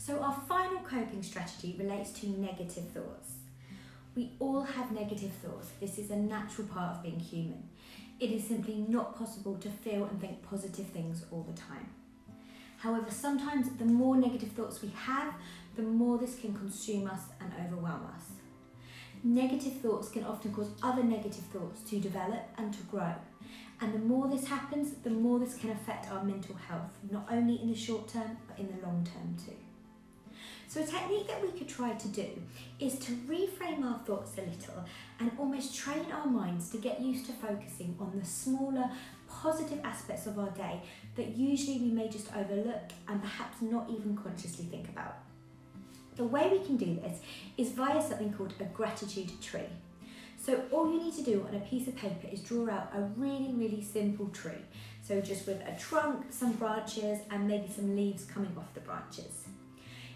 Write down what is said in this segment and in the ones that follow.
So our final coping strategy relates to negative thoughts. We all have negative thoughts. This is a natural part of being human. It is simply not possible to feel and think positive things all the time. However, sometimes the more negative thoughts we have, the more this can consume us and overwhelm us. Negative thoughts can often cause other negative thoughts to develop and to grow. And the more this happens, the more this can affect our mental health, not only in the short term, but in the long term too. So a technique that we could try to do is to reframe our thoughts a little and almost train our minds to get used to focusing on the smaller, positive aspects of our day that usually we may just overlook and perhaps not even consciously think about. The way we can do this is via something called a gratitude tree. So all you need to do on a piece of paper is draw out a really simple tree. So just with a trunk, some branches, and maybe some leaves coming off the branches.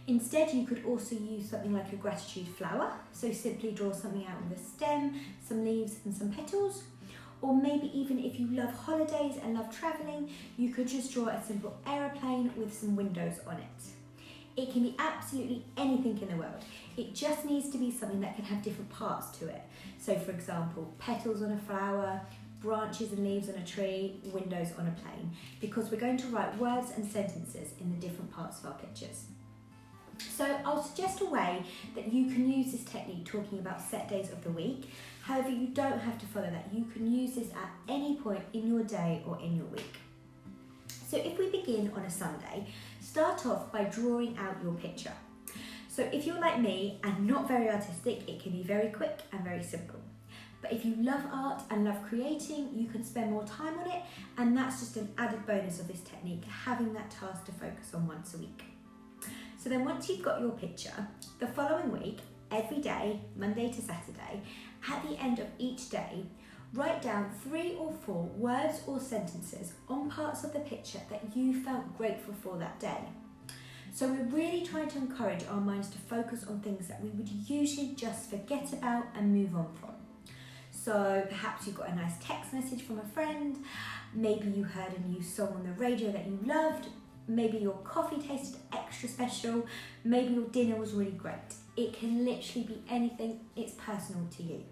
Instead, you could also use something like a gratitude flower. So simply draw something out with a stem, some leaves and some petals. Or maybe even if you love holidays and love traveling, you could just draw a simple aeroplane with some windows on it. It can be absolutely anything in the world. It just needs to be something that can have different parts to it. So for example, petals on a flower, branches and leaves on a tree, windows on a plane, because we're going to write words and sentences in the different parts of our pictures. So I'll suggest a way that you can use this technique talking about set days of the week. However, you don't have to follow that. You can use this at any point in your day or in your week. So if we begin on a Sunday, start off by drawing out your picture. So if you're like me and not very artistic, it can be very quick and very simple. But if you love art and love creating, you can spend more time on it, and that's just an added bonus of this technique, having that task to focus on once a week. So then once you've got your picture, the following week, every day, Monday to Saturday, at the end of each day, write down 3 or 4 words or sentences on parts of the picture that you felt grateful for that day. So we're really trying to encourage our minds to focus on things that we would usually just forget about and move on from. So perhaps you got a nice text message from a friend, maybe you heard a new song on the radio that you loved, maybe your coffee tasted extra special, maybe your dinner was really great. It can literally be anything, it's personal to you.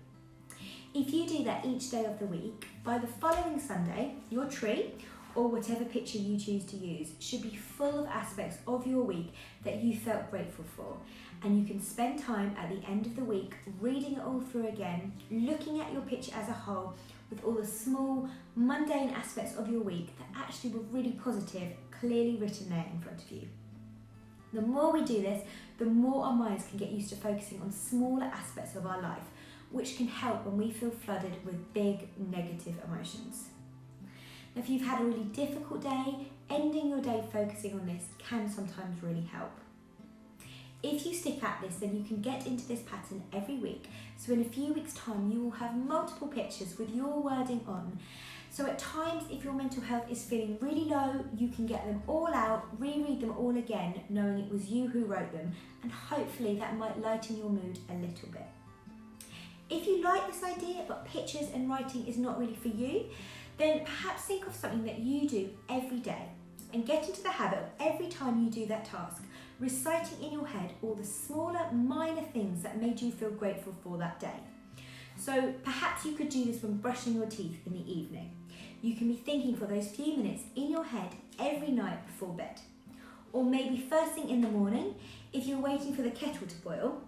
If you do that each day of the week, by the following Sunday, your tree, or whatever picture you choose to use, should be full of aspects of your week that you felt grateful for. And you can spend time at the end of the week reading it all through again, looking at your picture as a whole with all the small, mundane aspects of your week that actually were really positive, clearly written there in front of you. The more we do this, the more our minds can get used to focusing on smaller aspects of our life, which can help when we feel flooded with big negative emotions. If you've had a really difficult day, ending your day focusing on this can sometimes really help. If you stick at this, then you can get into this pattern every week. So in a few weeks' time, you will have multiple pictures with your wording on. So at times, if your mental health is feeling really low, you can get them all out, reread them all again, knowing it was you who wrote them, and hopefully that might lighten your mood a little bit. If you like this idea, but pictures and writing is not really for you, then perhaps think of something that you do every day and get into the habit of every time you do that task, reciting in your head all the smaller, minor things that made you feel grateful for that day. So perhaps you could do this when brushing your teeth in the evening. You can be thinking for those few minutes in your head every night before bed. Or maybe first thing in the morning, if you're waiting for the kettle to boil,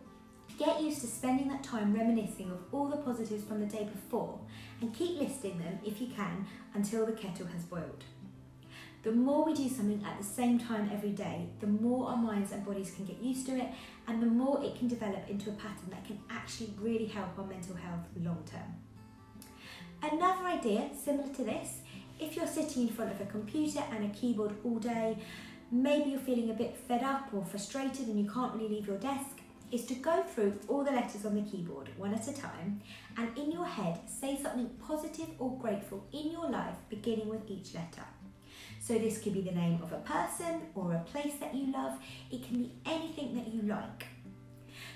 get used to spending that time reminiscing of all the positives from the day before and keep listing them if you can until the kettle has boiled. The more we do something at the same time every day, the more our minds and bodies can get used to it, and the more it can develop into a pattern that can actually really help our mental health long term. Another idea similar to this, if you're sitting in front of a computer and a keyboard all day, maybe you're feeling a bit fed up or frustrated and you can't really leave your desk, is to go through all the letters on the keyboard one at a time and in your head say something positive or grateful in your life beginning with each letter. So this could be the name of a person or a place that you love. It can be anything that you like.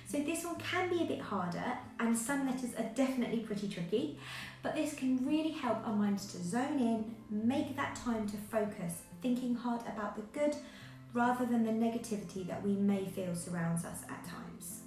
So this one can be a bit harder and some letters are definitely pretty tricky, but this can really help our minds to zone in, make that time to focus, thinking hard about the good rather than the negativity that we may feel surrounds us at times.